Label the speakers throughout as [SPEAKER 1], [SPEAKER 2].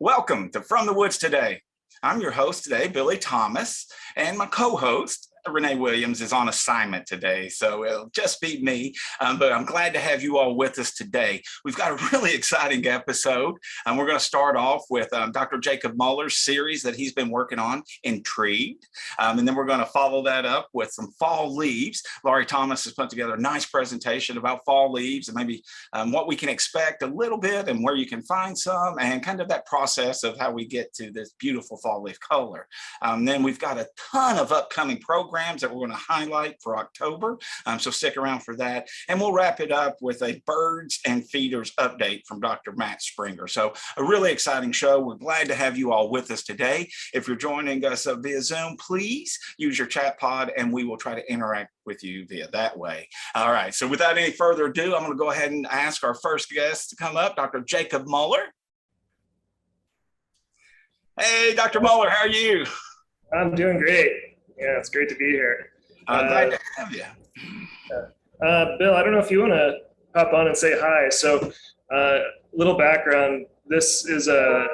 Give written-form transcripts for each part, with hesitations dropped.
[SPEAKER 1] Welcome to From the Woods Today. I'm your host today, Billy Thomas, and my co-host, Renee Williams, is on assignment today, so it'll just be me, but I'm glad to have you all with us today. We've got a really exciting episode, and we're going to start off with Dr. Jacob Muller's series that he's been working on, Intrigued, and then we're going to follow that up with some fall leaves. Laurie Thomas has put together a nice presentation about fall leaves and maybe what we can expect a little bit and where you can find some, and kind of that process of how we get to this beautiful fall leaf color. Then we've got a ton of upcoming programs that we're going to highlight for October, so stick around for that. And we'll wrap it up with a birds and feeders update from Dr. Matt Springer. So a really exciting show. We're glad to have you all with us today. If you're joining us via Zoom, please use your chat pod and we will try to interact with you via that way. All right, so without any further ado, I'm going to go ahead and ask our first guest to come up, Dr. Jacob Muller. Hey, Dr. Muller, how are you?
[SPEAKER 2] I'm doing great. Yeah, it's great to be here.
[SPEAKER 1] Glad to have you.
[SPEAKER 2] Bill, I don't know if you want to hop on and say hi. So, little background. This is a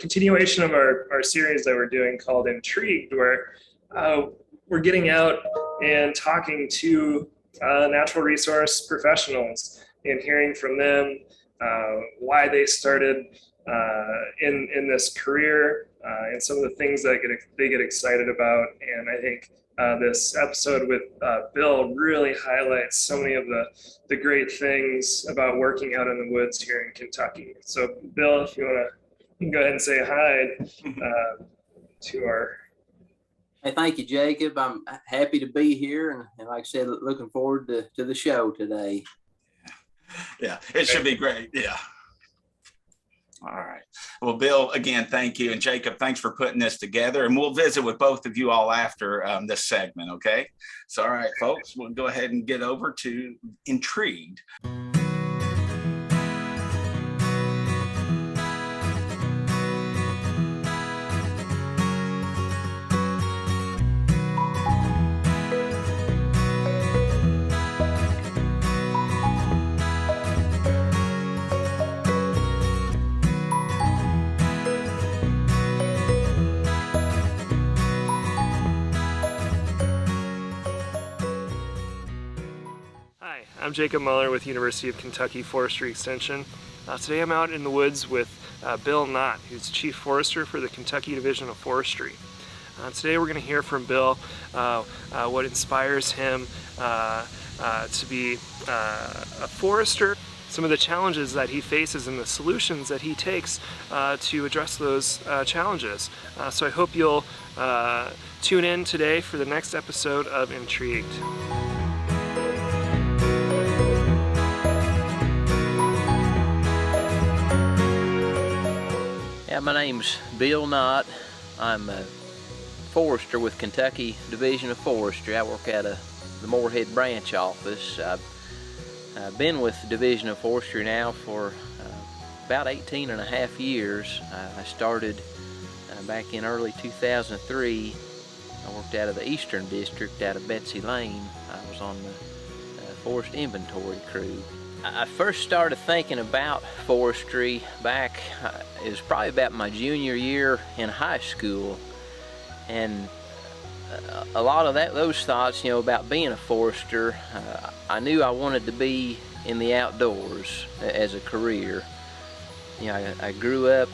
[SPEAKER 2] continuation of our series that we're doing called Intrigued, where we're getting out and talking to natural resource professionals and hearing from them why they started in this career, and some of the things that they get excited about. And I think this episode with Bill really highlights so many of the great things about working out in the woods here in Kentucky. So Bill, if you want to, you can go ahead and say hi to our...
[SPEAKER 3] Hey, thank you, Jacob. I'm happy to be here, and like I said, looking forward to the show today.
[SPEAKER 1] Yeah, it should be great. Yeah. All right. Well, Bill, again, thank you. And Jacob, thanks for putting this together. And we'll visit with both of you all after this segment, okay? So, all right, folks, we'll go ahead and get over to Intrigued.
[SPEAKER 2] I'm Jacob Muller with University of Kentucky Forestry Extension. Today I'm out in the woods with Bill Knott, who's Chief Forester for the Kentucky Division of Forestry. Today we're going to hear from Bill what inspires him to be a forester, some of the challenges that he faces and the solutions that he takes to address those challenges. So I hope you'll tune in today for the next episode of Intrigued.
[SPEAKER 3] Yeah, my name's Bill Knott. I'm a forester with Kentucky Division of Forestry. I work out of the Moorhead branch office. I've been with the Division of Forestry now for about 18 and a half years. I started back in early 2003. I worked out of the Eastern District, out of Betsy Lane. I was on the forest inventory crew. I first started thinking about forestry back, it was probably about my junior year in high school, and a lot of those thoughts, about being a forester, I knew I wanted to be in the outdoors as a career. I grew up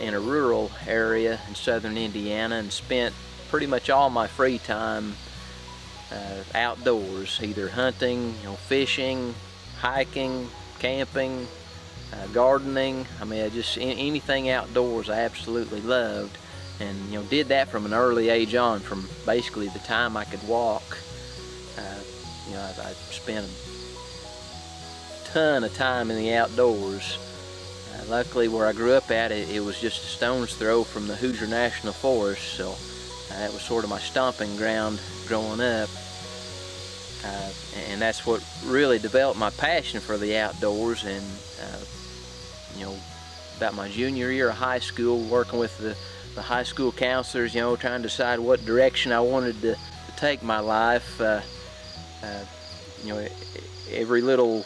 [SPEAKER 3] in a rural area in southern Indiana and spent pretty much all my free time outdoors, either hunting, fishing, hiking, camping, gardening. I mean, just anything outdoors I absolutely loved, and did that from an early age on. From basically the time I could walk, I spent a ton of time in the outdoors. Luckily, where I grew up at, it was just a stone's throw from the Hoosier National Forest, so that was sort of my stomping ground growing up. And that's what really developed my passion for the outdoors. And about my junior year of high school, working with the high school counselors, trying to decide what direction I wanted to take my life. Every little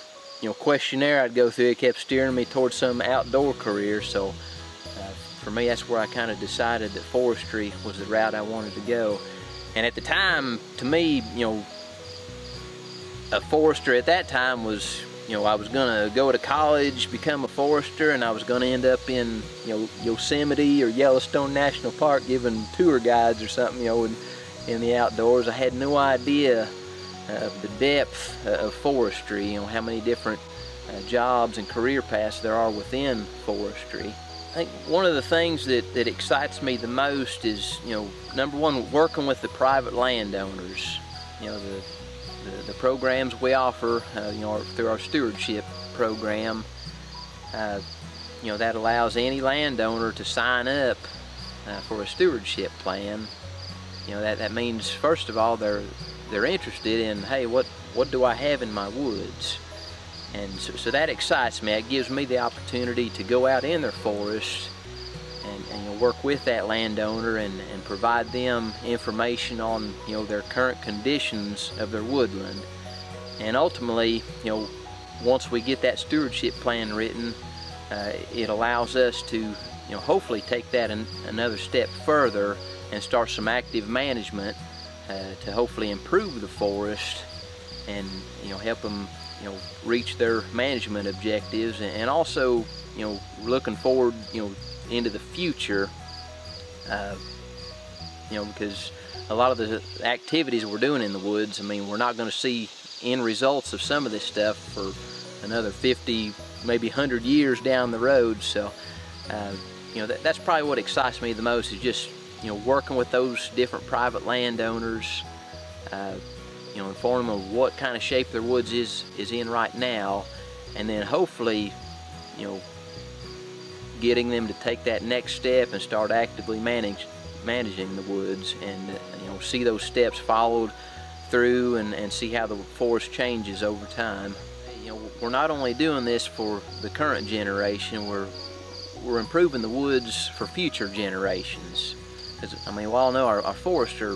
[SPEAKER 3] questionnaire I'd go through, it kept steering me towards some outdoor career. So for me, that's where I kind of decided that forestry was the route I wanted to go. And at the time, to me, a forester at that time was, I was gonna go to college, become a forester, and I was gonna end up in, Yosemite or Yellowstone National Park giving tour guides or something, in the outdoors. I had no idea of the depth of forestry, how many different jobs and career paths there are within forestry. I think one of the things that excites me the most is, number one, working with the private landowners. The programs we offer, through our stewardship program, that allows any landowner to sign up for a stewardship plan. That means, first of all, they're interested in, hey, what do I have in my woods? And so that excites me. It gives me the opportunity to go out in their forest and work with that landowner and provide them information on their current conditions of their woodland. And ultimately, once we get that stewardship plan written, it allows us to hopefully take that another step further and start some active management to hopefully improve the forest and help them reach their management objectives, and also looking forward into the future, because a lot of the activities we're doing in the woods, we're not going to see end results of some of this stuff for another 50, maybe 100 years down the road. So that's probably what excites me the most, is just working with those different private landowners, inform them of what kind of shape their woods is in right now, and then hopefully getting them to take that next step and start actively managing the woods, and see those steps followed through, and see how the forest changes over time. We're not only doing this for the current generation, we're improving the woods for future generations. Because we all know our forests are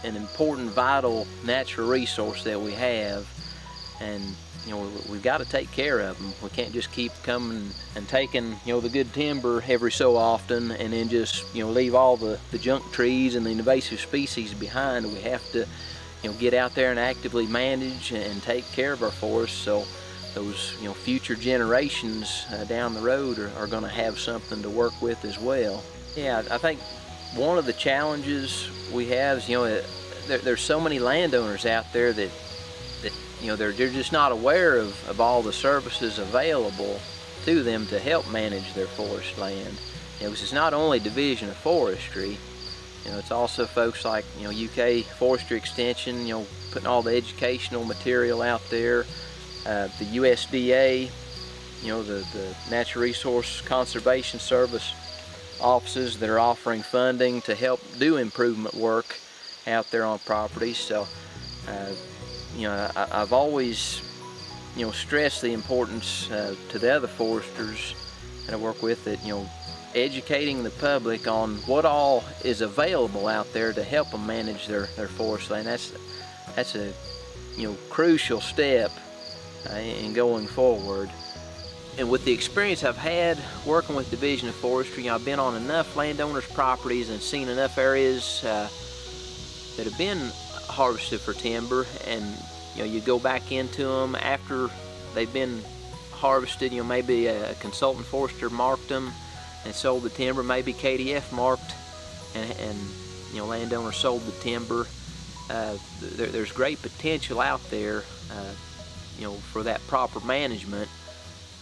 [SPEAKER 3] an important, vital natural resource that we have, and we've got to take care of them. We can't just keep coming and taking the good timber every so often and then just leave all the junk trees and the invasive species behind. We have to get out there and actively manage and take care of our forests, so those future generations down the road are going to have something to work with as well. Yeah, I think one of the challenges we have is there's so many landowners out there that they're just not aware of all the services available to them to help manage their forest land. Because it's not only Division of Forestry, it's also folks like UK Forestry Extension, putting all the educational material out there, the USDA, the Natural Resource Conservation Service offices that are offering funding to help do improvement work out there on property. So I've always stressed the importance to the other foresters that I work with, that educating the public on what all is available out there to help them manage their forest land. That's a crucial step in going forward. And with the experience I've had working with Division of Forestry, I've been on enough landowners' properties and seen enough areas that have been harvested for timber, and you go back into them after they've been harvested. Maybe a consultant forester marked them and sold the timber, maybe KDF marked, and landowners sold the timber. There's great potential out there, for that proper management.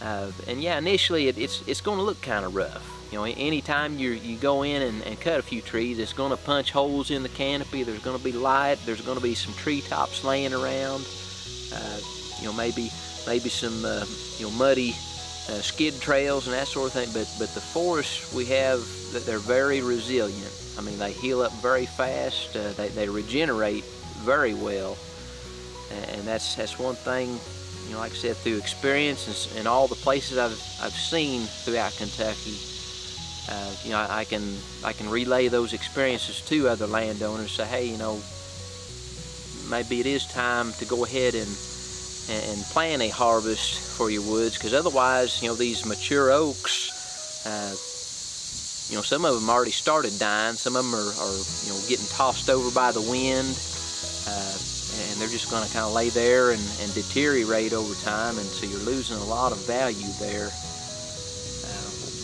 [SPEAKER 3] And yeah, initially it's going to look kind of rough. Anytime you go in and cut a few trees, it's going to punch holes in the canopy. There's going to be light. There's going to be some treetops laying around. Maybe some muddy skid trails and that sort of thing. But the forests we have, they're very resilient. They heal up very fast. They regenerate very well, and that's one thing. Like I said, through experience and all the places I've seen throughout Kentucky, I can relay those experiences to other landowners. Say, hey, maybe it is time to go ahead and plan a harvest for your woods, because otherwise, these mature oaks, some of them already started dying. Some of them are getting tossed over by the wind, and they're just going to kind of lay there and deteriorate over time, and so you're losing a lot of value there.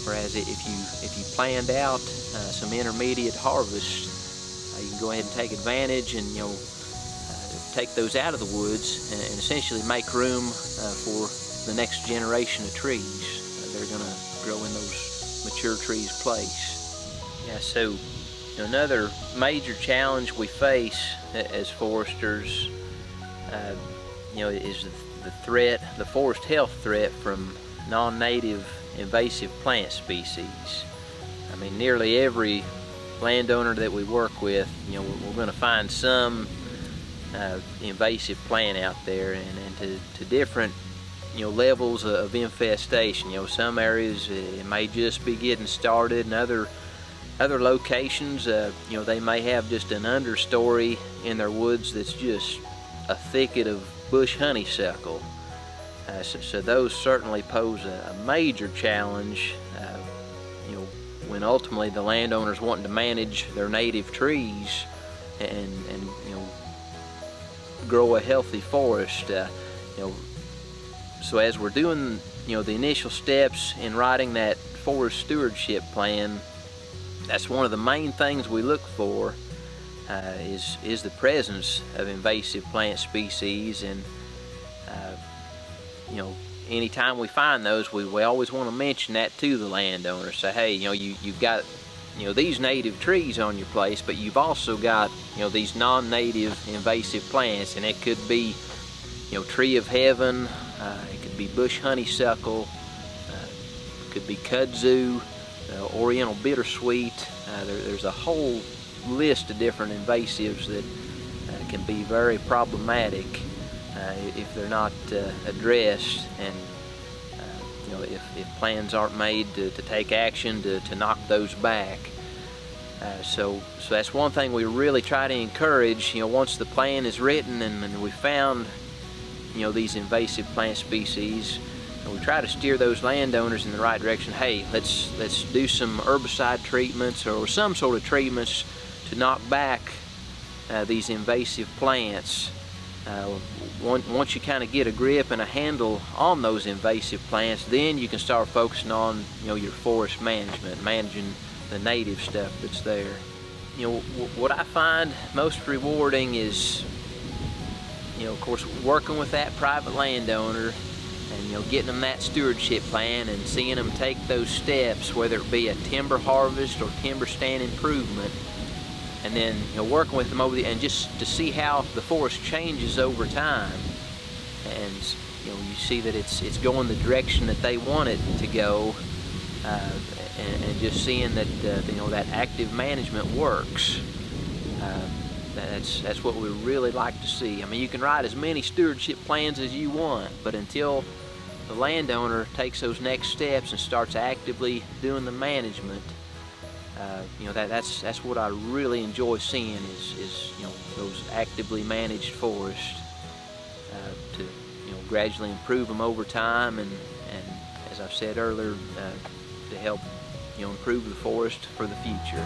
[SPEAKER 3] Whereas if you planned out some intermediate harvests, you can go ahead and take advantage and take those out of the woods and essentially make room for the next generation of trees. They're going to grow in those mature trees' place. Yeah, so another major challenge we face as foresters, is the forest health threat from non-native invasive plant species. I mean, nearly every landowner that we work with, we're going to find some invasive plant out there, and to different levels of infestation. Some areas it may just be getting started, and other locations they may have just an understory in their woods that's just a thicket of bush honeysuckle. So those certainly pose a major challenge when ultimately the landowner's wanting to manage their native trees and grow a healthy forest. So as we're doing the initial steps in writing that forest stewardship plan, that's one of the main things we look for is the presence of invasive plant species. And anytime we find those, we always want to mention that to the landowner. Say, hey, you've got these native trees on your place, but you've also got these non-native invasive plants, and it could be tree of heaven, it could be bush honeysuckle, it could be kudzu, oriental bittersweet. There's a whole list of different invasives that can be very problematic if they're not addressed, and if plans aren't made to take action to knock those back. So that's one thing we really try to encourage. Once the plan is written and we found these invasive plant species, we try to steer those landowners in the right direction. Hey, let's do some herbicide treatments or some sort of treatments to knock back these invasive plants. Once you kind of get a grip and a handle on those invasive plants, then you can start focusing on your forest management, managing the native stuff that's there. What I find most rewarding is of course working with that private landowner and getting them that stewardship plan and seeing them take those steps, whether it be a timber harvest or timber stand improvement, and then working with them and just to see how the forest changes over time, and you see that it's going the direction that they want it to go, and just seeing that that active management works. That's what we really like to see. I mean, you can write as many stewardship plans as you want, but until the landowner takes those next steps and starts actively doing the management, that's what I really enjoy seeing is those actively managed forests to gradually improve them over time, and as I've said earlier, to help improve the forest for the future.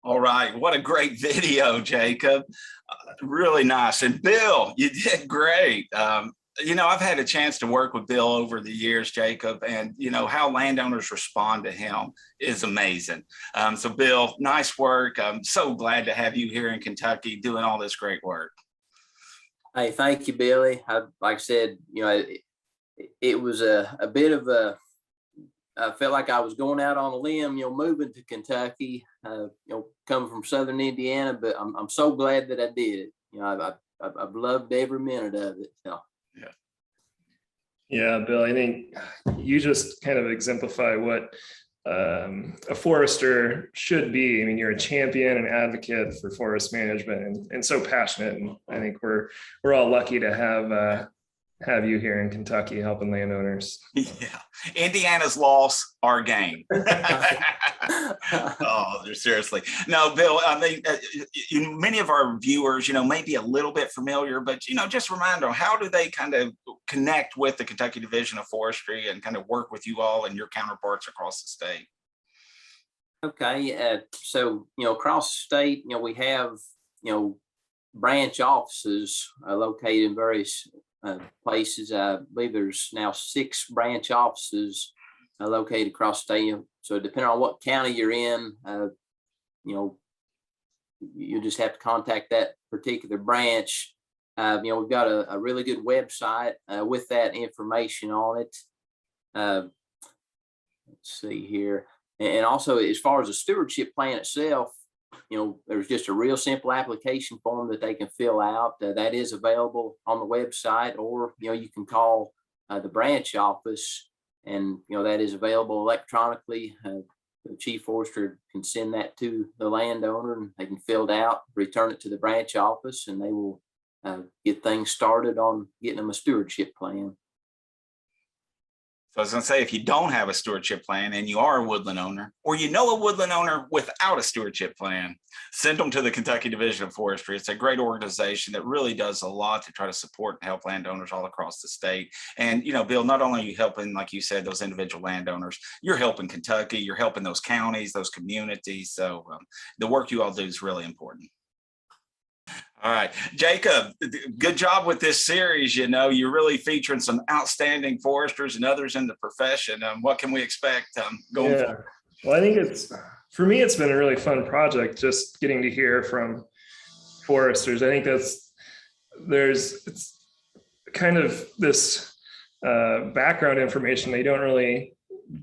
[SPEAKER 1] All right, what a great video, Jacob. Really nice. And Bill, you did great. I've had a chance to work with Bill over the years, Jacob, and how landowners respond to him is amazing. So Bill, nice work. I'm so glad to have you here in Kentucky doing all this great work.
[SPEAKER 3] Hey, thank you, Billy. Like I said, it was a bit of I felt like I was going out on a limb, moving to Kentucky, coming from Southern Indiana, but I'm so glad that I did it. I've loved every minute of it. So.
[SPEAKER 2] Yeah, Bill, I think you just kind of exemplify what a forester should be. I mean, you're a champion and advocate for forest management, and so passionate. And I think we're all lucky to have you here in Kentucky helping landowners.
[SPEAKER 1] Yeah, Indiana's loss, our gain. Oh, seriously. No, Bill, I mean, many of our viewers, may be a little bit familiar, but, just remind them, how do they kind of connect with the Kentucky Division of Forestry and kind of work with you all and your counterparts across the state?
[SPEAKER 3] Okay, so, across the state, we have, branch offices located in various places. I believe there's now 6 branch offices located across the state. So depending on what county you're in, you just have to contact that particular branch. We've got a really good website with that information on it. Let's see here. And also, as far as the stewardship plan itself, there's just a real simple application form that they can fill out. That is available on the website, or, you can call the branch office, and, that is available electronically. The chief forester can send that to the landowner, and they can fill it out, return it to the branch office, and they will get things started on getting them a stewardship plan.
[SPEAKER 1] So I was going to say, if you don't have a stewardship plan and you are a woodland owner, or a woodland owner without a stewardship plan, send them to the Kentucky Division of Forestry. It's a great organization that really does a lot to try to support and help landowners all across the state. And, Bill, not only are you helping, like you said, those individual landowners, you're helping Kentucky, you're helping those counties, those communities. So the work you all do is really important. All right, Jacob, good job with this series. You're really featuring some outstanding foresters and others in the profession. What can we expect going forward?
[SPEAKER 2] Well, I think for me, it's been a really fun project, just getting to hear from foresters. I think it's kind of this background information they don't really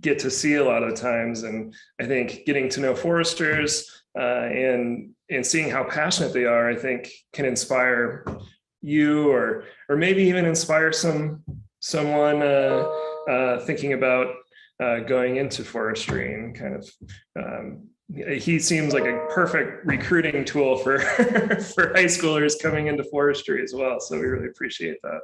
[SPEAKER 2] get to see a lot of times. And I think getting to know foresters and seeing how passionate they are, I think can inspire you, or maybe even inspire someone thinking about going into forestry, and kind of he seems like a perfect recruiting tool for for high schoolers coming into forestry as well. So we really appreciate that.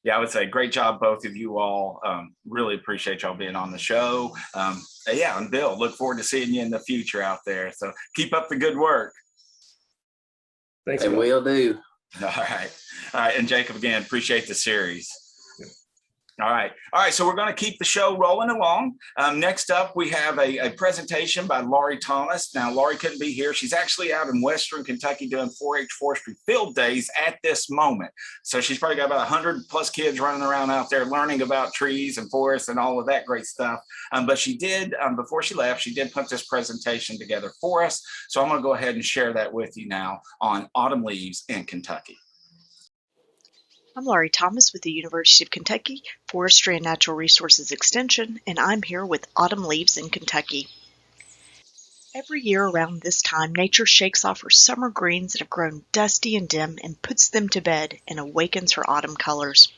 [SPEAKER 1] Yeah, I would say great job, both of you all. Really appreciate y'all being on the show. And Bill, look forward to seeing you in the future out there. So keep up the good work.
[SPEAKER 2] Thanks.
[SPEAKER 3] They will do.
[SPEAKER 1] All right. And Jacob, again, appreciate the series. All right. So we're going to keep the show rolling along. Next up, we have a presentation by Laurie Thomas. Now, Laurie couldn't be here. She's actually out in Western Kentucky doing 4-H forestry field days at this moment. So she's probably got about 100 plus kids running around out there learning about trees and forests and all of that great stuff. But she did, before she left, she did put this presentation together for us. So I'm going to go ahead and share that with you now on autumn leaves in Kentucky.
[SPEAKER 4] I'm Laurie Thomas with the University of Kentucky Forestry and Natural Resources Extension, and I'm here with Autumn Leaves in Kentucky. Every year around this time, nature shakes off her summer greens that have grown dusty and dim and puts them to bed and awakens her autumn colors.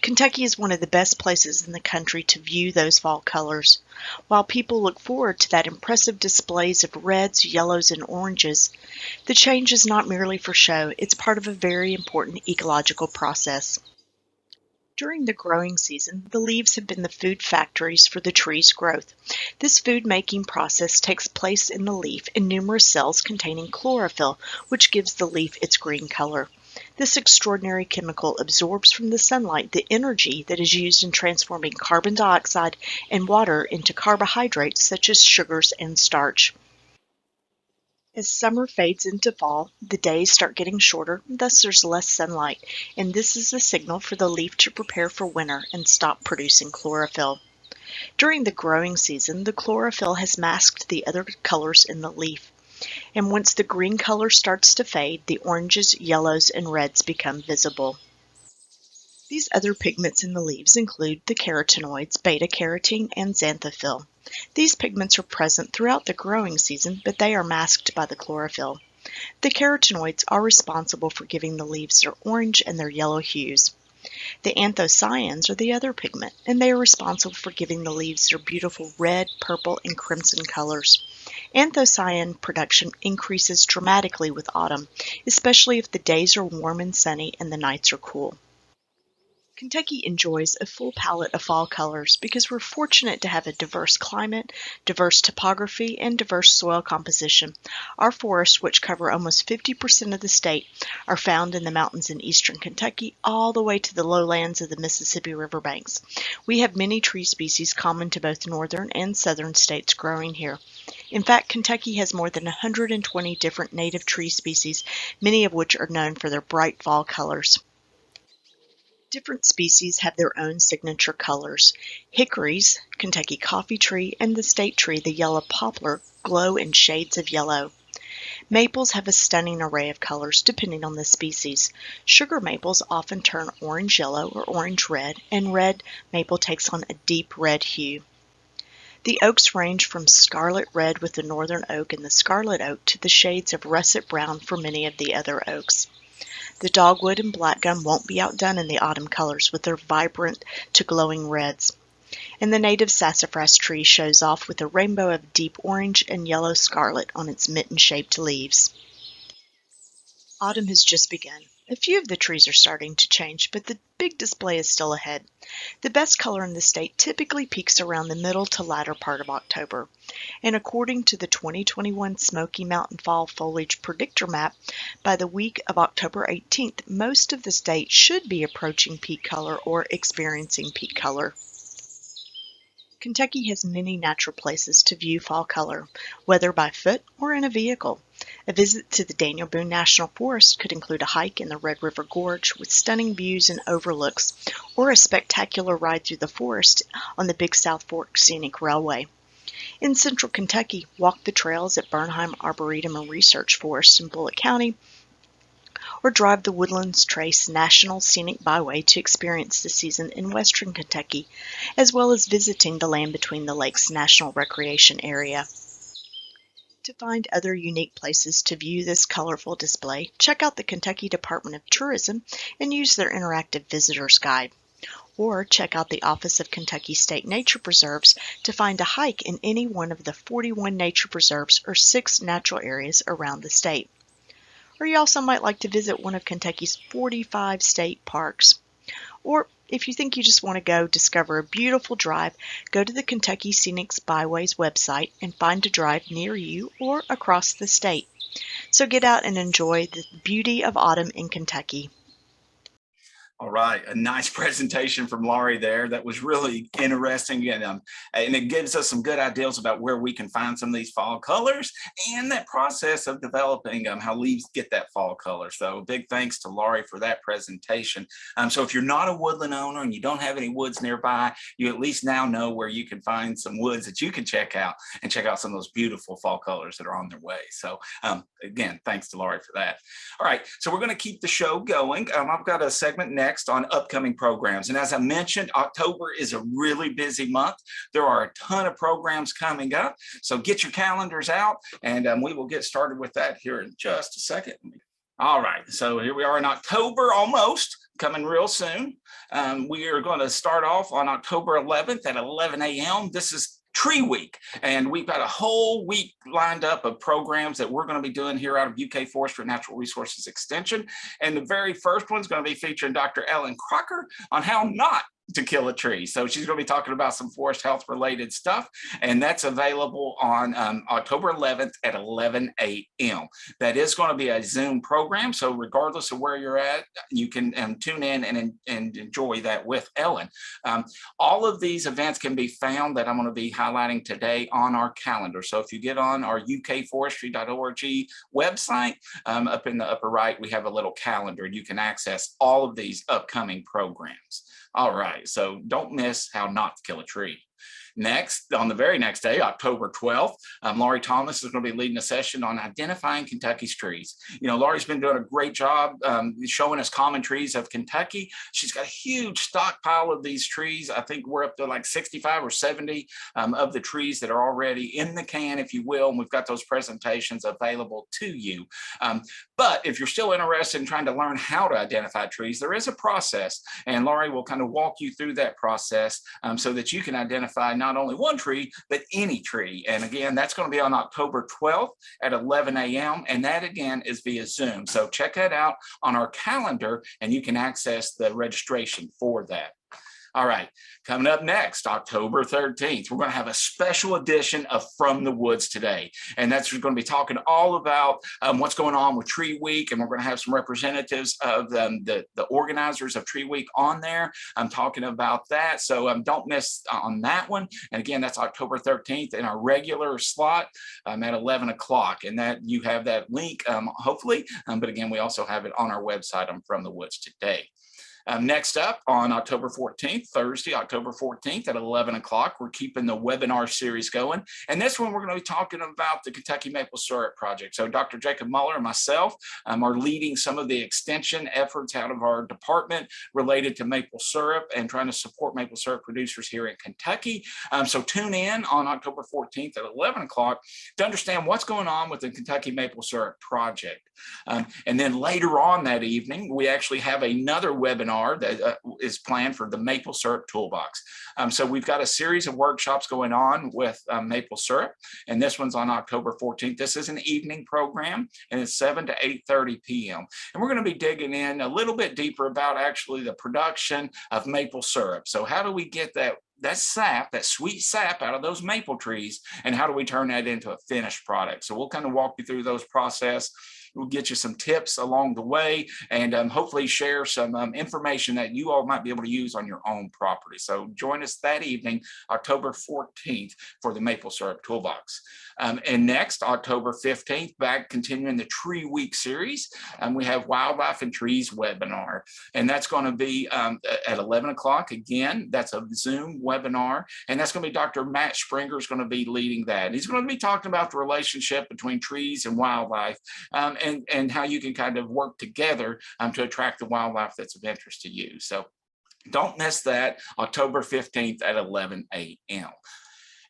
[SPEAKER 4] Kentucky is one of the best places in the country to view those fall colors. While people look forward to that impressive displays of reds, yellows, and oranges, the change is not merely for show, it's part of a very important ecological process. During the growing season, the leaves have been the food factories for the tree's growth. This food-making process takes place in the leaf in numerous cells containing chlorophyll, which gives the leaf its green color. This extraordinary chemical absorbs from the sunlight the energy that is used in transforming carbon dioxide and water into carbohydrates such as sugars and starch. As summer fades into fall, the days start getting shorter, thus there's less sunlight, and this is a signal for the leaf to prepare for winter and stop producing chlorophyll. During the growing season, the chlorophyll has masked the other colors in the leaf, and once the green color starts to fade, the oranges, yellows, and reds become visible. These other pigments in the leaves include the carotenoids, beta-carotene, and xanthophyll. These pigments are present throughout the growing season, but they are masked by the chlorophyll. The carotenoids are responsible for giving the leaves their orange and their yellow hues. The anthocyanins are the other pigment, and they are responsible for giving the leaves their beautiful red, purple, and crimson colors. Anthocyan production increases dramatically with autumn, especially if the days are warm and sunny and the nights are cool. Kentucky enjoys a full palette of fall colors because we're fortunate to have a diverse climate, diverse topography, and diverse soil composition. Our forests, which cover almost 50% of the state, are found in the mountains in eastern Kentucky all the way to the lowlands of the Mississippi River banks. We have many tree species common to both northern and southern states growing here. In fact, Kentucky has more than 120 different native tree species, many of which are known for their bright fall colors. Different species have their own signature colors. Hickories, Kentucky coffee tree, and the state tree, the yellow poplar, glow in shades of yellow. Maples have a stunning array of colors depending on the species. Sugar maples often turn orange-yellow or orange-red, and red maple takes on a deep red hue. The oaks range from scarlet red with the northern oak and the scarlet oak to the shades of russet brown for many of the other oaks. The dogwood and black gum won't be outdone in the autumn colors with their vibrant to glowing reds. And the native sassafras tree shows off with a rainbow of deep orange and yellow scarlet on its mitten-shaped leaves. Autumn has just begun. A few of the trees are starting to change, but the big display is still ahead. The best color in the state typically peaks around the middle to latter part of October. And according to the 2021 Smoky Mountain Fall Foliage Predictor Map, by the week of October 18th, most of the state should be approaching peak color or experiencing peak color. Kentucky has many natural places to view fall color, whether by foot or in a vehicle. A visit to the Daniel Boone National Forest could include a hike in the Red River Gorge with stunning views and overlooks, or a spectacular ride through the forest on the Big South Fork Scenic Railway. In central Kentucky, walk the trails at Bernheim Arboretum and Research Forest in Bullitt County, or drive the Woodlands Trace National Scenic Byway to experience the season in western Kentucky, as well as visiting the Land Between the Lakes National Recreation Area. To find other unique places to view this colorful display, check out the Kentucky Department of Tourism and use their interactive visitor's guide. Or check out the Office of Kentucky State Nature Preserves to find a hike in any one of the 41 nature preserves or 6 natural areas around the state. Or you also might like to visit one of Kentucky's 45 state parks. Or if you think you just want to go discover a beautiful drive, go to the Kentucky Scenic Byways website and find a drive near you or across the state. So get out and enjoy the beauty of autumn in Kentucky.
[SPEAKER 1] All right, a nice presentation from Laurie there. That was really interesting, and it gives us some good ideas about where we can find some of these fall colors and that process of developing how leaves get that fall color. So big thanks to Laurie for that presentation. So if you're not a woodland owner and you don't have any woods nearby, you at least now know where you can find some woods that you can check out and check out some of those beautiful fall colors that are on their way. So again, thanks to Laurie for that. All right, so we're going to keep the show going. I've got a segment next on upcoming programs. And as I mentioned, October is a really busy month. There are a ton of programs coming up. So get your calendars out and we will get started with that here in just a second. All right, so here we are in October almost, coming real soon. We are going to start off on October 11th at 11 a.m. This is Tree Week, and we've got a whole week lined up of programs that we're going to be doing here out of UK Forestry and Natural Resources Extension. And the very first one's going to be featuring Dr. Ellen Crocker on how not to kill a tree. So she's going to be talking about some forest health related stuff, and that's available on October 11th at 11 a.m. That is going to be a Zoom program, so regardless of where you're at, you can tune in and enjoy that with Ellen. All of these events can be found that I'm going to be highlighting today on our calendar. So if you get on our ukforestry.org website, up in the upper right, we have a little calendar. You can access all of these upcoming programs. All right, so don't miss how not to kill a tree. Next, on the very next day, October 12th, Laurie Thomas is going to be leading a session on identifying Kentucky's trees. Laurie's been doing a great job showing us common trees of Kentucky. She's got a huge stockpile of these trees. I think we're up to like 65 or 70 of the trees that are already in the can, if you will, and we've got those presentations available to you. But if you're still interested in trying to learn how to identify trees, there is a process, and Laurie will kind of walk you through that process so that you can identify not only one tree, but any tree. And again, that's going to be on October 12th at 11 a.m. And that again is via Zoom. So check that out on our calendar and you can access the registration for that. All right, coming up next, October 13th, we're going to have a special edition of From the Woods today. And that's going to be talking all about what's going on with Tree Week. And we're going to have some representatives of the organizers of Tree Week on there. I'm talking about that. So don't miss on that one. And again, that's October 13th in our regular slot at 11 o'clock. And that you have that link, hopefully. But again, we also have it on our website on From the Woods today. Next up on October 14th, Thursday, October 14th at 11 o'clock, we're keeping the webinar series going. And this one, we're going to be talking about the Kentucky Maple Syrup Project. So Dr. Jacob Muller and myself are leading some of the extension efforts out of our department related to maple syrup and trying to support maple syrup producers here in Kentucky. So tune in on October 14th at 11 o'clock to understand what's going on with the Kentucky Maple Syrup Project. And then later on that evening, we actually have another webinar that is planned for the Maple Syrup Toolbox. So we've got a series of workshops going on with maple syrup, and this one's on October 14th. This is an evening program, and it's 7 to 8:30 p.m. And we're going to be digging in a little bit deeper about actually the production of maple syrup. So how do we get that sap, that sweet sap out of those maple trees, and how do we turn that into a finished product? So we'll kind of walk you through those process. We'll get you some tips along the way and hopefully share some information that you all might be able to use on your own property. So join us that evening, October 14th, for the Maple Syrup Toolbox. And next, October 15th, back continuing the Tree Week series, we have Wildlife and Trees webinar. And that's going to be at 11 o'clock. Again, that's a Zoom webinar. And that's going to be Dr. Matt Springer is going to be leading that. And he's going to be talking about the relationship between trees and wildlife. And how you can kind of work together to attract the wildlife that's of interest to you. So don't miss that, October 15th at 11 a.m.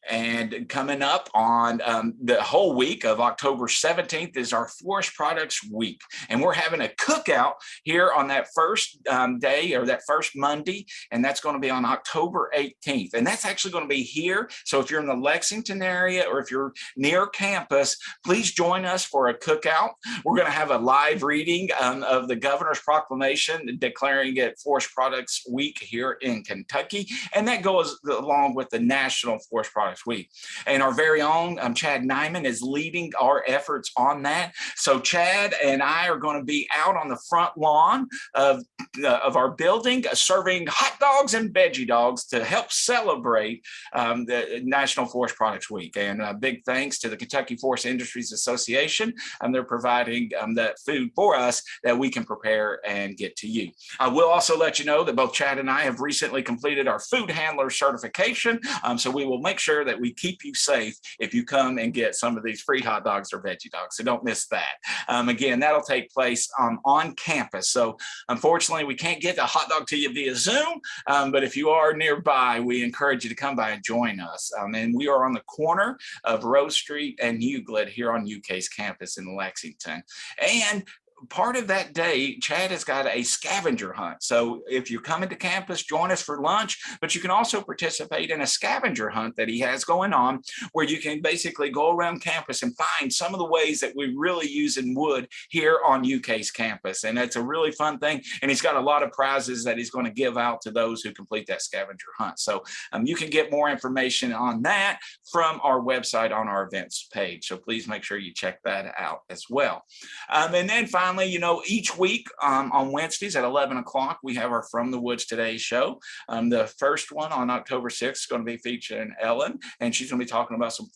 [SPEAKER 1] And coming up on the whole week of October 17th is our Forest Products Week. And we're having a cookout here on that first day, or that first Monday. And that's going to be on October 18th. And that's actually going to be here. So if you're in the Lexington area, or if you're near campus, please join us for a cookout. We're going to have a live reading of the governor's proclamation declaring it Forest Products Week here in Kentucky. And that goes along with the National Forest Products Week. And our very own Chad Nyman is leading our efforts on that. So Chad and I are going to be out on the front lawn of our building serving hot dogs and veggie dogs to help celebrate the National Forest Products Week. And big thanks to the Kentucky Forest Industries Association. They're providing that food for us that we can prepare and get to you. I will also let you know that both Chad and I have recently completed our food handler certification. So we will make sure that we keep you safe if you come and get some of these free hot dogs or veggie dogs. So don't miss that. Again, that'll take place on campus. So unfortunately, we can't get a hot dog to you via Zoom, but if you are nearby, we encourage you to come by and join us. And we are on the corner of Rose Street and Euclid here on UK's campus in Lexington. And part of that day, Chad has got a scavenger hunt. So if you're coming to campus, join us for lunch, but you can also participate in a scavenger hunt that he has going on, where you can basically go around campus and find some of the ways that we really use in wood here on UK's campus. And it's a really fun thing. And he's got a lot of prizes that he's going to give out to those who complete that scavenger hunt. So you can get more information on that from our website on our events page. So please make sure you check that out as well. And then finally, each week on Wednesdays at 11 o'clock, we have our From the Woods Today show. The first one on October 6th is going to be featuring Ellen, and she's going to be talking about some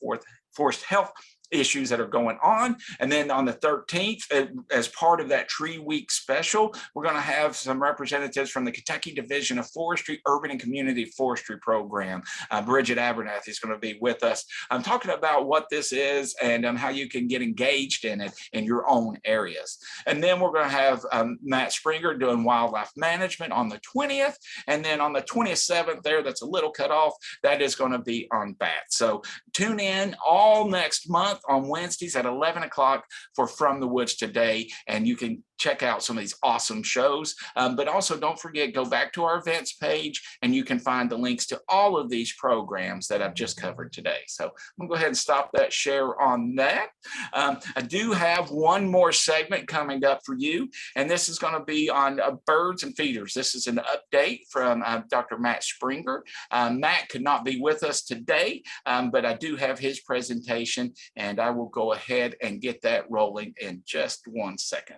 [SPEAKER 1] forest health issues that are going on. And then on the 13th, as part of that Tree Week special, we're going to have some representatives from the Kentucky Division of Forestry, Urban and Community Forestry Program. Bridget Abernathy is going to be with us. I'm talking about what this is and how you can get engaged in it in your own areas. And then we're going to have Matt Springer doing wildlife management on the 20th. And then on the 27th there, that's a little cut off, that is going to be on bats. So tune in all next month on Wednesdays at 11 o'clock for From the Woods Today, and you can check out some of these awesome shows. But also don't forget, go back to our events page and you can find the links to all of these programs that I've just covered today. So I'm gonna go ahead and stop that share on that. I do have one more segment coming up for you, and this is going to be on birds and feeders. This is an update from Dr. Matt Springer. Matt could not be with us today, but I do have his presentation, and I will go ahead and get that rolling in just 1 second.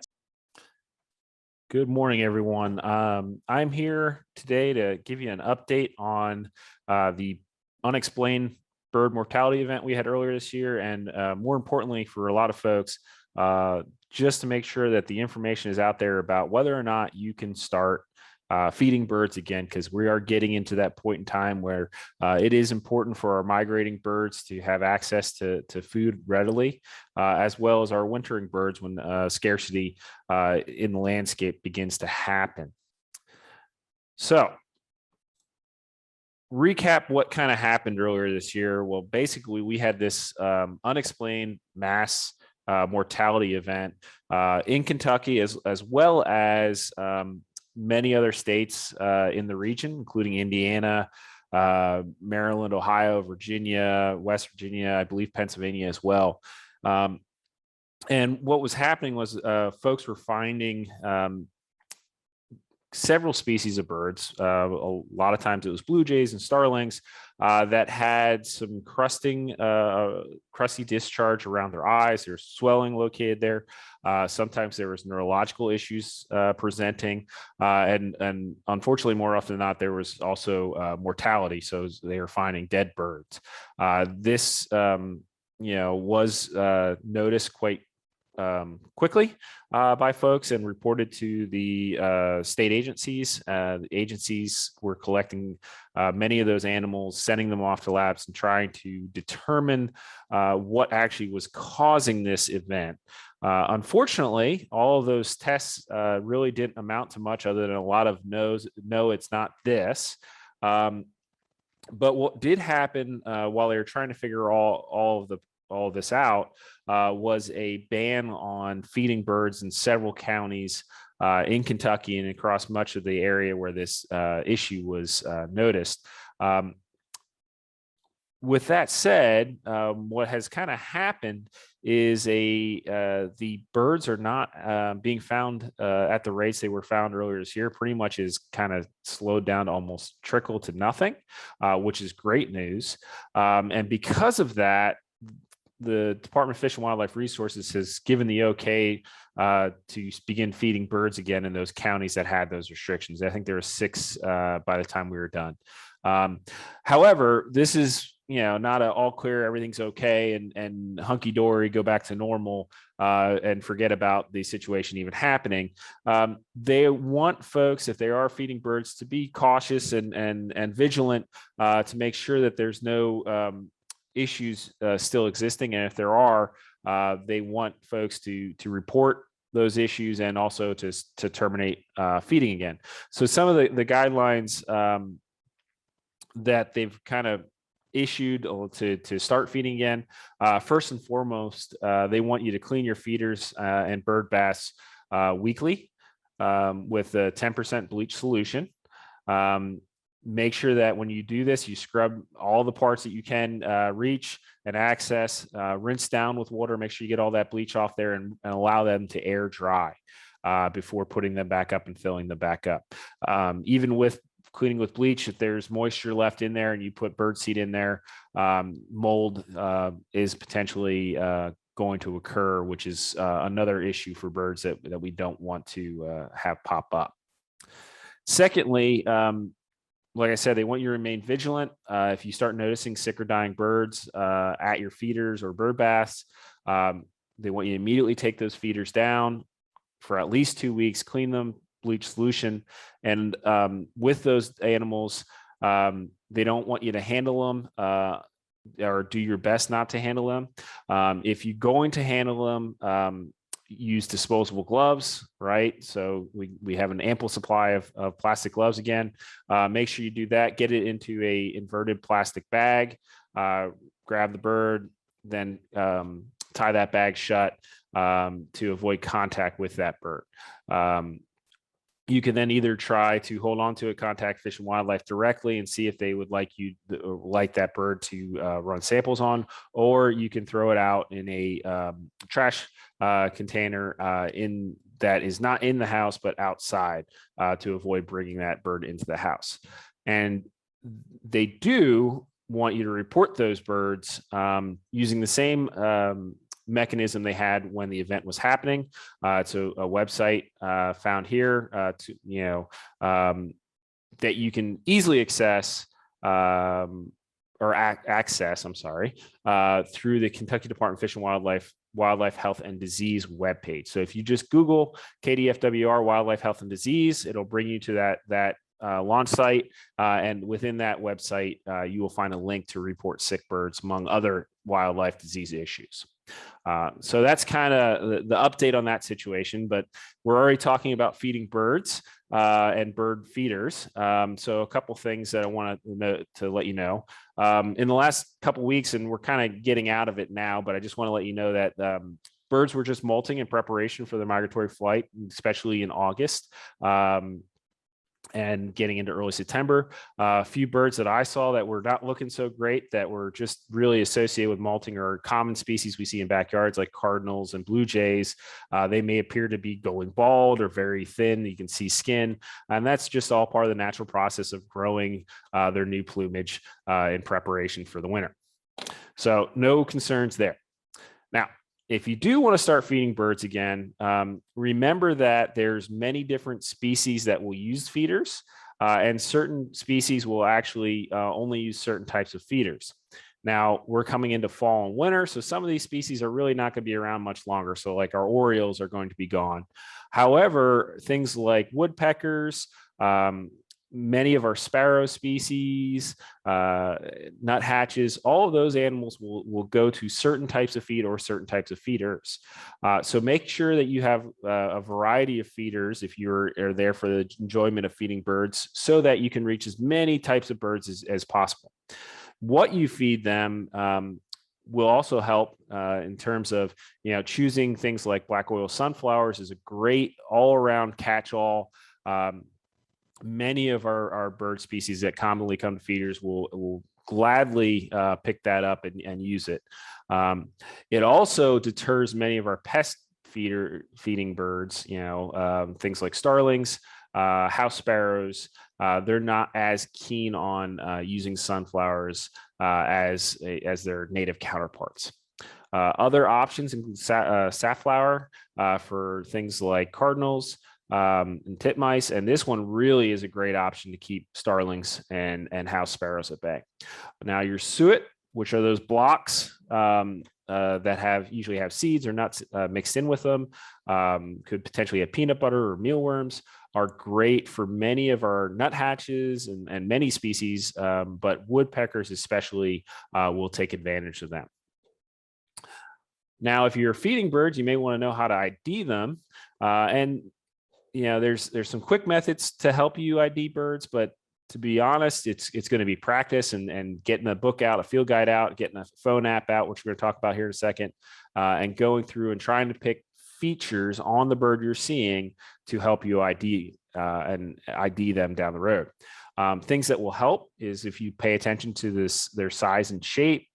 [SPEAKER 5] Good morning, everyone. I'm here today to give you an update on the Unexplained bird mortality event we had earlier this year, and more importantly for a lot of folks, just to make sure that the information is out there about whether or not you can start feeding birds again, because we are getting into that point in time where it is important for our migrating birds to have access to food readily, as well as our wintering birds when scarcity in the landscape begins to happen. So, recap what kind of happened earlier this year. Well, basically, we had this unexplained mass mortality event in Kentucky, as well as many other states in the region, including Indiana, Maryland, Ohio, Virginia, West Virginia, I believe Pennsylvania as well. And what was happening was folks were finding several species of birds. A lot of times it was blue jays and starlings that had some crusty discharge around their eyes. There's swelling located there. Sometimes there was neurological issues presenting, and unfortunately, more often than not, there was also mortality. So they were finding dead birds. This, was noticed quite quickly by folks and reported to the state agencies. The agencies were collecting many of those animals, sending them off to labs and trying to determine what actually was causing this event. Unfortunately, all of those tests really didn't amount to much other than a lot of no's. No, it's not this. But what did happen while they were trying to figure all of this out was a ban on feeding birds in several counties in Kentucky and across much of the area where this issue was noticed. With that said, what has kind of happened is the birds are not being found at the rates they were found earlier this year. Pretty much is kind of slowed down to almost trickle to nothing, which is great news. And because of that, the Department of Fish and Wildlife Resources has given the okay to begin feeding birds again in those counties that had those restrictions. I think there were 6 by the time we were done. However, this is not an all clear, everything's okay and hunky dory, go back to normal and forget about the situation even happening. They want folks, if they are feeding birds, to be cautious and vigilant to make sure that there's no issues still existing, and if there are, they want folks to report those issues and also to terminate feeding again. So some of the guidelines that they've kind of issued to start feeding again, first and foremost, they want you to clean your feeders and bird baths weekly with a 10% bleach solution. Make sure that when you do this, you scrub all the parts that you can reach and access, rinse down with water, make sure you get all that bleach off there and allow them to air dry before putting them back up and filling them back up. Even with cleaning with bleach, if there's moisture left in there and you put bird seed in there, mold is potentially going to occur, which is another issue for birds that we don't want to have pop up. Secondly, like I said, they want you to remain vigilant. If you start noticing sick or dying birds at your feeders or bird baths, They want you to immediately take those feeders down for at least 2 weeks, clean them, bleach solution. And with those animals, they don't want you to handle them or do your best not to handle them. If you're going to handle them, use disposable gloves, right? So we have an ample supply of plastic gloves again. Make sure you do that. Get it into a inverted plastic bag. Grab the bird, then tie that bag shut to avoid contact with that bird. You can then either try to hold on to it, contact Fish and Wildlife directly and see if they would like that bird to run samples on, or you can throw it out in a trash container that is not in the house but outside to avoid bringing that bird into the house. And they do want you to report those birds using the same mechanism they had when the event was happening. It's a website found here that you can easily access access through the Kentucky Department of Fish and Wildlife Health and Disease webpage. So if you just Google KDFWR Wildlife Health and Disease, it'll bring you to that launch site, and within that website, you will find a link to report sick birds, among other wildlife disease issues. So that's kind of the update on that situation, but we're already talking about feeding birds and bird feeders. So a couple things that I want to let you know. In the last couple of weeks, and we're kind of getting out of it now, but I just want to let you know that birds were just molting in preparation for their migratory flight, especially in August. And getting into early September, a few birds that I saw that were not looking so great, that were just really associated with molting, or common species we see in backyards like cardinals and blue jays. They may appear to be going bald or very thin. You can see skin, and that's just all part of the natural process of growing their new plumage in preparation for the winter. So no concerns there. Now, if you do want to start feeding birds again, remember that there's many different species that will use feeders, and certain species will actually only use certain types of feeders. Now, we're coming into fall and winter, so some of these species are really not going to be around much longer. So like our orioles are going to be gone. However, things like woodpeckers, many of our sparrow species, nuthatches, all of those animals will go to certain types of feed or certain types of feeders. So make sure that you have a variety of feeders if you're there for the enjoyment of feeding birds, so that you can reach as many types of birds as possible. What you feed them will also help in terms of choosing things like black oil sunflowers is a great all-around catch-all. Many of our bird species that commonly come to feeders will gladly pick that up and use it. It also deters many of our pest feeding birds, things like starlings, house sparrows. They're not as keen on using sunflowers as their native counterparts. Other options include safflower for things like cardinals, and titmice, and this one really is a great option to keep starlings and house sparrows at bay. Now your suet, which are those blocks that usually have seeds or nuts mixed in with them, could potentially have peanut butter or mealworms, are great for many of our nuthatches and many species, but woodpeckers especially will take advantage of them. Now, if you're feeding birds, you may want to know how to ID them, and there's some quick methods to help you ID birds, but to be honest, it's going to be practice and getting a book out, a field guide out, getting a phone app out, which we're going to talk about here in a second, and going through and trying to pick features on the bird you're seeing to help you ID and ID them down the road. Things that will help is if you pay attention to their size and shape,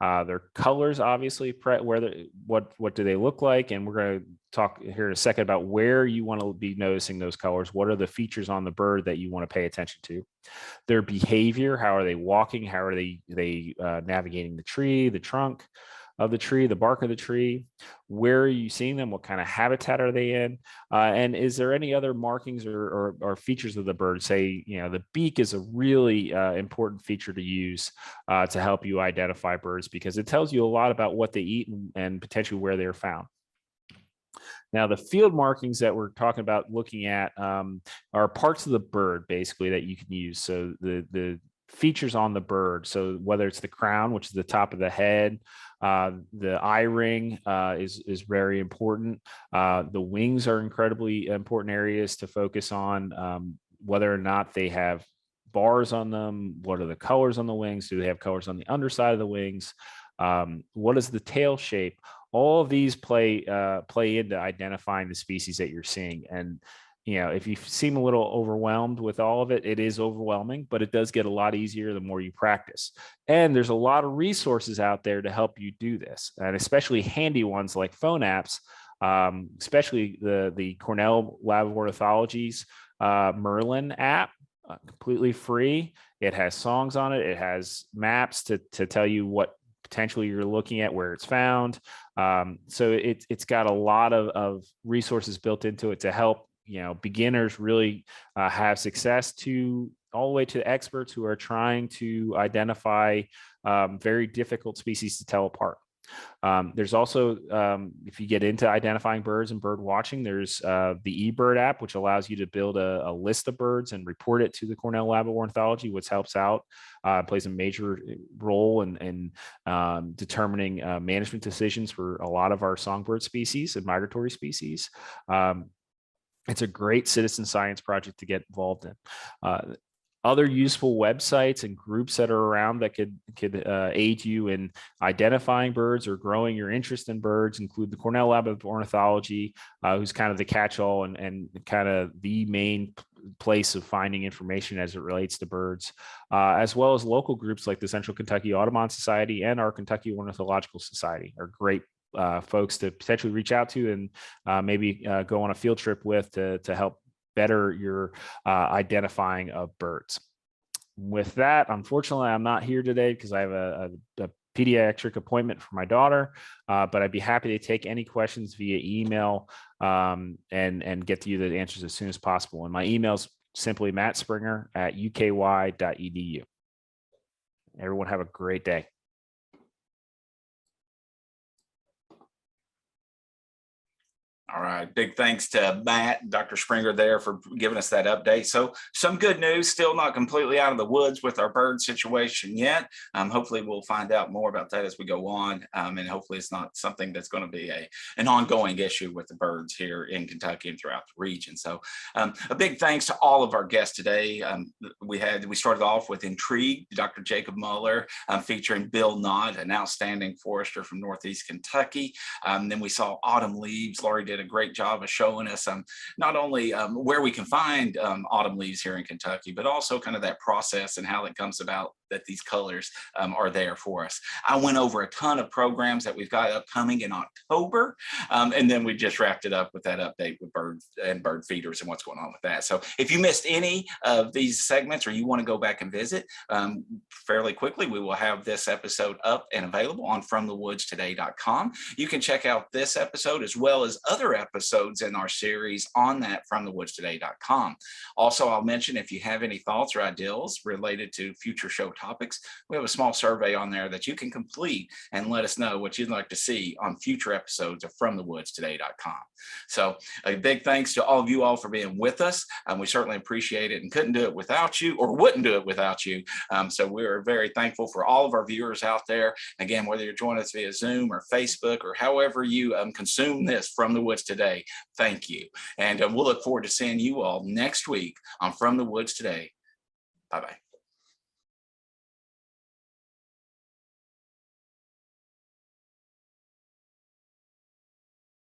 [SPEAKER 5] their colors, obviously, what do they look like? And we're going to talk here in a second about where you want to be noticing those colors. What are the features on the bird that you want to pay attention to? Their behavior, how are they walking? How are they navigating the tree, the trunk? of the tree, the bark of the tree. Where are you seeing them? What kind of habitat are they in? And is there any other markings or features of the bird? Say, the beak is a really important feature to use to help you identify birds, because it tells you a lot about what they eat and potentially where they're found. Now, the field markings that we're talking about looking at are parts of the bird, basically, that you can use. So the features on the bird. So whether it's the crown, which is the top of the head, the eye ring is very important. The wings are incredibly important areas to focus on. Whether or not they have bars on them, what are the colors on the wings? Do they have colors on the underside of the wings? What is the tail shape? All of these play into identifying the species that you're seeing. And if you seem a little overwhelmed with all of it, it is overwhelming, but it does get a lot easier the more you practice. And there's a lot of resources out there to help you do this, and especially handy ones like phone apps, especially the Cornell Lab of Ornithology's Merlin app, completely free. It has songs on it. It has maps to tell you what potentially you're looking at, where it's found. So it's got a lot of resources built into it to help beginners really have success, to all the way to experts who are trying to identify very difficult species to tell apart. There's also, if you get into identifying birds and bird watching, there's the eBird app, which allows you to build a list of birds and report it to the Cornell Lab of Ornithology, which helps out, plays a major role in determining management decisions for a lot of our songbird species and migratory species. It's a great citizen science project to get involved in. Other useful websites and groups that are around that could aid you in identifying birds or growing your interest in birds include the Cornell Lab of Ornithology, who's kind of the catch-all and kind of the main place of finding information as it relates to birds, as well as local groups like the Central Kentucky Audubon Society and our Kentucky Ornithological Society are great folks to potentially reach out to and maybe go on a field trip with to help better your identifying of birds. With that, unfortunately, I'm not here today because I have a pediatric appointment for my daughter, but I'd be happy to take any questions via email and get to you the answers as soon as possible. And my email is simply mattspringer@uky.edu. Everyone have a great day.
[SPEAKER 1] All right. Big thanks to Matt, Dr. Springer there for giving us that update. So some good news, still not completely out of the woods with our bird situation yet. Hopefully we'll find out more about that as we go on. And hopefully it's not something that's going to be an ongoing issue with the birds here in Kentucky and throughout the region. So a big thanks to all of our guests today. We started off with InTreegued, Dr. Jacob Muller, featuring Bill Knott, an outstanding forester from Northeast Kentucky. Then we saw Autumn Leaves. Laurie did a great job of showing us not only where we can find autumn leaves here in Kentucky, but also kind of that process and how it comes about that these colors are there for us. I went over a ton of programs that we've got upcoming in October, and then we just wrapped it up with that update with birds and bird feeders and what's going on with that. So if you missed any of these segments or you want to go back and visit fairly quickly, we will have this episode up and available on FromTheWoodsToday.com. You can check out this episode as well as other episodes in our series on that FromTheWoodsToday.com. Also, I'll mention if you have any thoughts or ideas related to future show topics, we have a small survey on there that you can complete and let us know what you'd like to see on future episodes of FromTheWoodsToday.com. So a big thanks to all of you all for being with us. We certainly appreciate it and couldn't do it without you, or wouldn't do it without you. So we are very thankful for all of our viewers out there. Again, whether you're joining us via Zoom or Facebook or however you consume this From the Woods Today, thank you. And we'll look forward to seeing you all next week on From the Woods Today. Bye-bye.